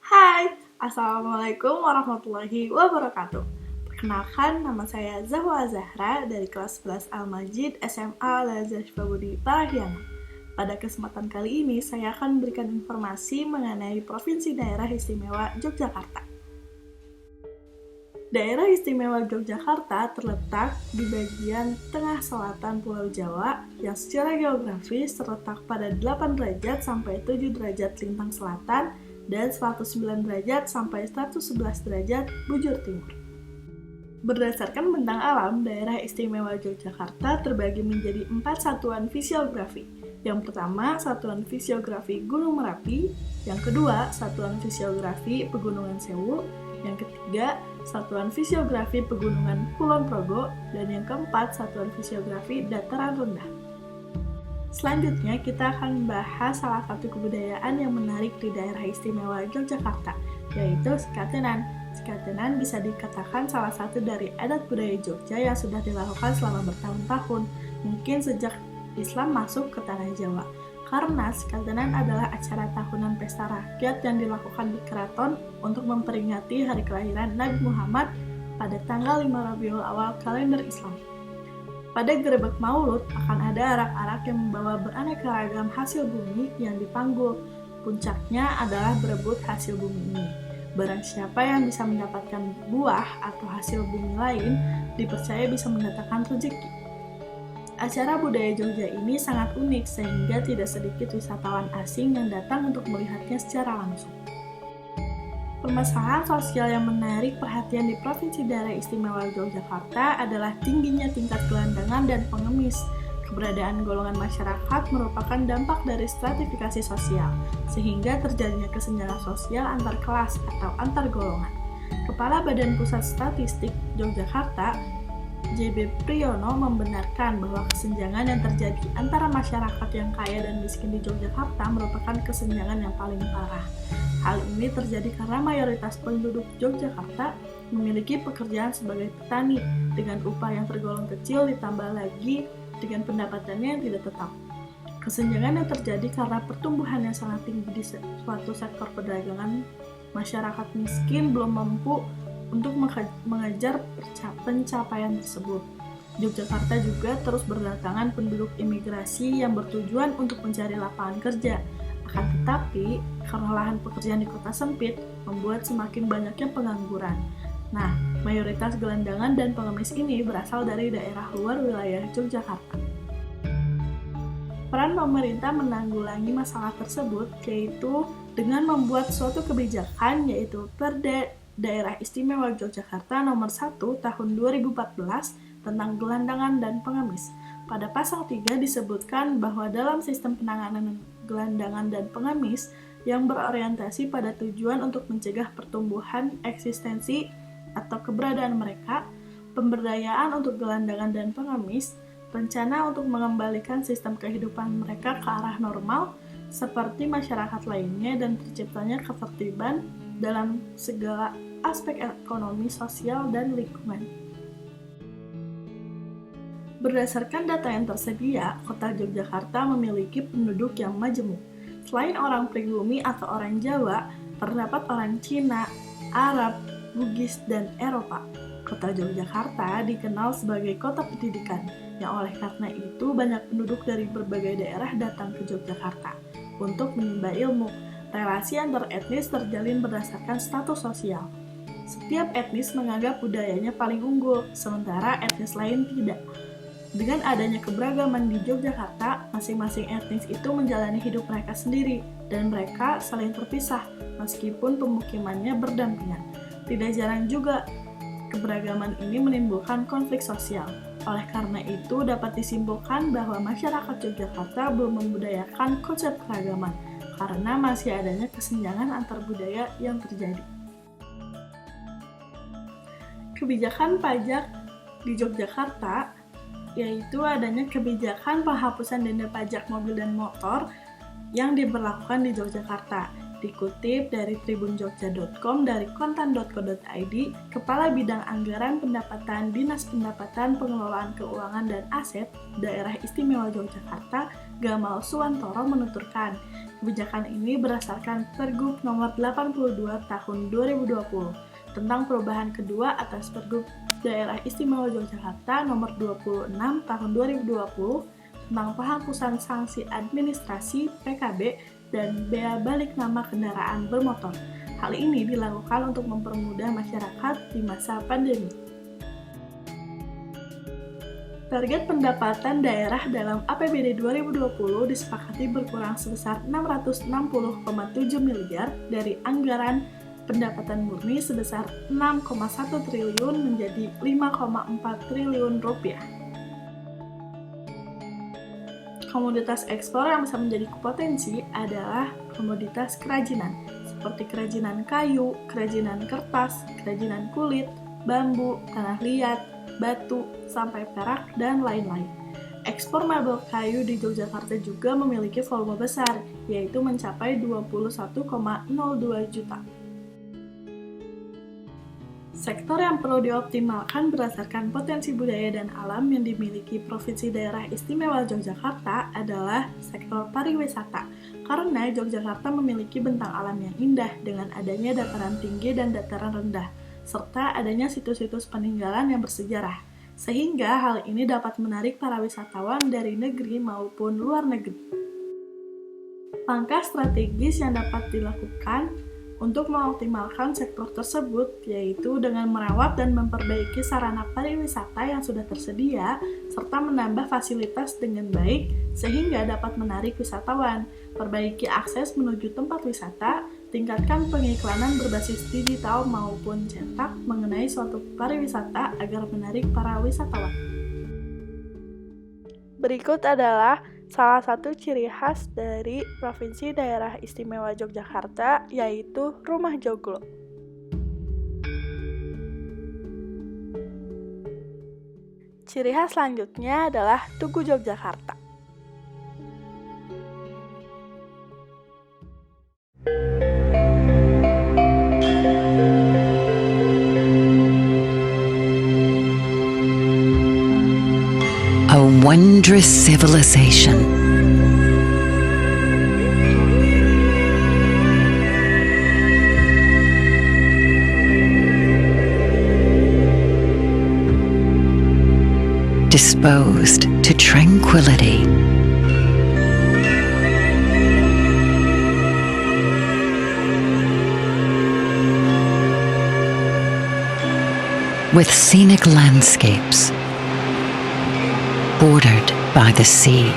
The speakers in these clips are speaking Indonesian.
Hai, Assalamualaikum warahmatullahi wabarakatuh. Perkenalkan, nama saya Zahwa Zahra dari kelas 11 Al-Majid SMA Al-Azhar Syifabudi Parahiangan. Pada kesempatan kali ini, saya akan memberikan informasi mengenai Provinsi Daerah Istimewa Yogyakarta. Daerah Istimewa Yogyakarta terletak di bagian tengah selatan Pulau Jawa yang secara geografis terletak pada 8 derajat sampai 7 derajat lintang selatan dan 109 derajat sampai 111 derajat bujur timur. Berdasarkan bentang alam, daerah istimewa Yogyakarta terbagi menjadi 4 satuan fisiografi. Yang pertama, satuan fisiografi Gunung Merapi. Yang kedua, satuan fisiografi Pegunungan Sewu. Yang ketiga, satuan fisiografi Pegunungan Kulon Progo. Dan yang keempat, satuan fisiografi Dataran Rendah. Selanjutnya, kita akan membahas salah satu kebudayaan yang menarik di daerah istimewa Yogyakarta, yaitu skatenan. Skatenan bisa dikatakan salah satu dari adat budaya Jogja yang sudah dilakukan selama bertahun-tahun, mungkin sejak Islam masuk ke tanah Jawa. Karena skatenan adalah acara tahunan pesta rakyat yang dilakukan di keraton untuk memperingati hari kelahiran Nabi Muhammad pada tanggal 5 Rabiul Awal kalender Islam. Pada gerebek Maulud akan ada arak-arak yang membawa beraneka ragam hasil bumi yang dipanggul. Puncaknya adalah berebut hasil bumi ini. Barang siapa yang bisa mendapatkan buah atau hasil bumi lain, dipercaya bisa mendatangkan rezeki. Acara budaya Jogja ini sangat unik sehingga tidak sedikit wisatawan asing yang datang untuk melihatnya secara langsung. Permasalahan sosial yang menarik perhatian di Provinsi Daerah Istimewa Yogyakarta adalah tingginya tingkat gelandangan dan pengemis. Keberadaan golongan masyarakat merupakan dampak dari stratifikasi sosial, sehingga terjadinya kesenjangan sosial antar kelas atau antar golongan. Kepala Badan Pusat Statistik Yogyakarta, JB Priyono, membenarkan bahwa kesenjangan yang terjadi antara masyarakat yang kaya dan miskin di Yogyakarta merupakan kesenjangan yang paling parah. Hal ini terjadi karena mayoritas penduduk Yogyakarta memiliki pekerjaan sebagai petani dengan upah yang tergolong kecil ditambah lagi dengan pendapatannya yang tidak tetap. Kesenjangan yang terjadi karena pertumbuhan yang sangat tinggi di suatu sektor perdagangan, masyarakat miskin belum mampu untuk mengejar pencapaian tersebut. Yogyakarta juga terus berdatangan penduduk imigrasi yang bertujuan untuk mencari lapangan kerja. Akan tetapi, karena lahan pekerjaan di kota sempit, membuat semakin banyaknya pengangguran. Nah, mayoritas gelandangan dan pengemis ini berasal dari daerah luar wilayah Yogyakarta. Peran pemerintah menanggulangi masalah tersebut yaitu dengan membuat suatu kebijakan yaitu Perda Daerah Istimewa Yogyakarta Nomor 1 Tahun 2014 tentang gelandangan dan pengemis. Pada pasal 3 disebutkan bahwa dalam sistem penanganan gelandangan dan pengemis yang berorientasi pada tujuan untuk mencegah pertumbuhan eksistensi atau keberadaan mereka, pemberdayaan untuk gelandangan dan pengemis, rencana untuk mengembalikan sistem kehidupan mereka ke arah normal seperti masyarakat lainnya dan terciptanya ketertiban dalam segala aspek ekonomi, sosial, dan lingkungan. Berdasarkan data yang tersedia, kota Yogyakarta memiliki penduduk yang majemuk. Selain orang pribumi atau orang Jawa, terdapat orang Cina, Arab, Bugis, dan Eropa. Kota Yogyakarta dikenal sebagai kota pendidikan, yang oleh karena itu banyak penduduk dari berbagai daerah datang ke Yogyakarta untuk menimba ilmu. Relasi antar etnis terjalin berdasarkan status sosial. Setiap etnis menganggap budayanya paling unggul, sementara etnis lain tidak. Dengan adanya keberagaman di Yogyakarta, masing-masing etnis itu menjalani hidup mereka sendiri, dan mereka saling terpisah, meskipun pemukimannya berdampingan. Tidak jarang juga, keberagaman ini menimbulkan konflik sosial. Oleh karena itu, dapat disimpulkan bahwa masyarakat Yogyakarta belum membudayakan konsep keragaman, karena masih adanya kesenjangan antar budaya yang terjadi. Kebijakan pajak di Yogyakarta yaitu adanya kebijakan penghapusan denda pajak mobil dan motor yang diberlakukan di Yogyakarta. Dikutip dari tribunjogja.com dari kontan.co.id, Kepala Bidang Anggaran Pendapatan Dinas Pendapatan Pengelolaan Keuangan dan Aset Daerah Istimewa Yogyakarta, Gamal Suwantoro menuturkan, kebijakan ini berdasarkan Pergub nomor 82 tahun 2020 tentang perubahan kedua atas Pergub Daerah Istimewa Yogyakarta nomor 26 tahun 2020 tentang penghapusan sanksi administrasi PKB dan bea balik nama kendaraan bermotor. Hal ini dilakukan untuk mempermudah masyarakat di masa pandemi. Target pendapatan daerah dalam APBD 2020 disepakati berkurang sebesar 660,7 miliar dari anggaran pendapatan murni sebesar 6,1 triliun menjadi 5,4 triliun rupiah. Komoditas ekspor yang bisa menjadi potensi adalah komoditas kerajinan, seperti kerajinan kayu, kerajinan kertas, kerajinan kulit, bambu, tanah liat, batu, sampai perak, dan lain-lain. Ekspor mebel kayu di Yogyakarta juga memiliki volume besar, yaitu mencapai 21,02 juta. Sektor yang perlu dioptimalkan berdasarkan potensi budaya dan alam yang dimiliki Provinsi Daerah Istimewa Yogyakarta adalah sektor pariwisata, karena Yogyakarta memiliki bentang alam yang indah dengan adanya dataran tinggi dan dataran rendah, serta adanya situs-situs peninggalan yang bersejarah, sehingga hal ini dapat menarik para wisatawan dari negeri maupun luar negeri. Langkah strategis yang dapat dilakukan untuk mengoptimalkan sektor tersebut, yaitu dengan merawat dan memperbaiki sarana pariwisata yang sudah tersedia, serta menambah fasilitas dengan baik sehingga dapat menarik wisatawan, perbaiki akses menuju tempat wisata, tingkatkan pengiklanan berbasis digital maupun cetak mengenai suatu pariwisata agar menarik para wisatawan. Berikut adalah salah satu ciri khas dari Provinsi Daerah Istimewa Yogyakarta, yaitu Rumah Joglo. Ciri khas selanjutnya adalah Tugu Yogyakarta. A wondrous civilization. Disposed to tranquility. With scenic landscapes bordered by the sea.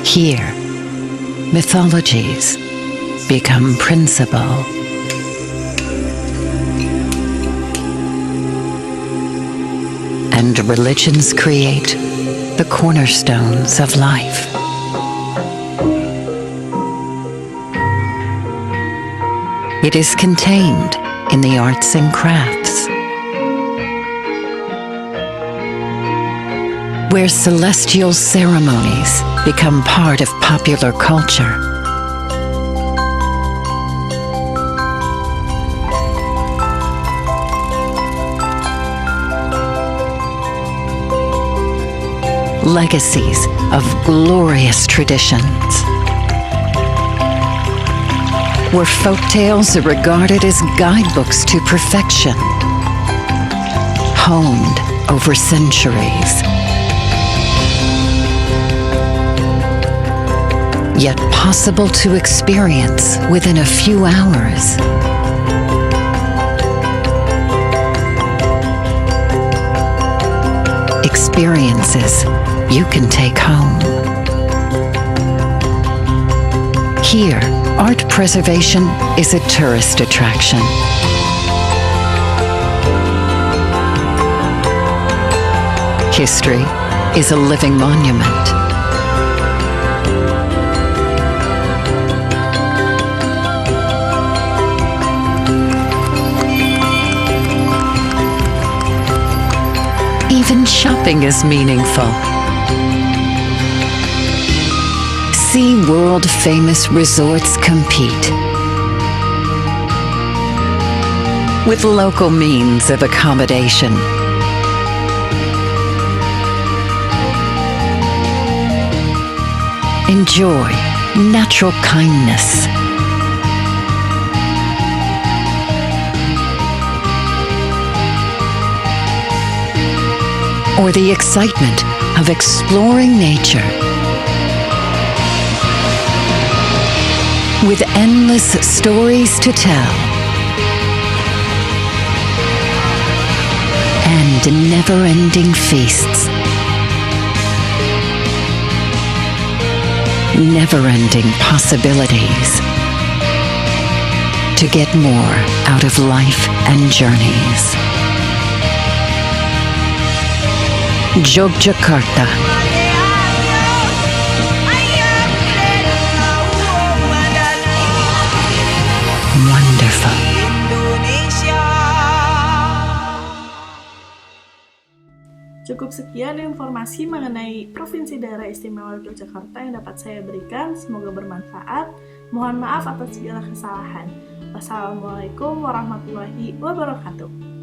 Here, mythologies become principle. And religions create the cornerstones of life. It is contained in the arts and crafts, where celestial ceremonies become part of popular culture. Legacies of glorious traditions, where folktales are regarded as guidebooks to perfection, honed over centuries, yet possible to experience within a few hours. Experiences you can take home. Here, art preservation is a tourist attraction. History is a living monument. shopping is meaningful. See world-famous resorts compete with local means of accommodation. Enjoy natural kindness. Or the excitement of exploring nature. With endless stories to tell and never-ending feasts. Never-ending possibilities to get more out of life and journeys. Yogyakarta. Wonderful. Cukup sekian informasi mengenai Provinsi Daerah Istimewa Yogyakarta yang dapat saya berikan. Semoga bermanfaat. Mohon maaf atas segala kesalahan. Wassalamualaikum warahmatullahi wabarakatuh.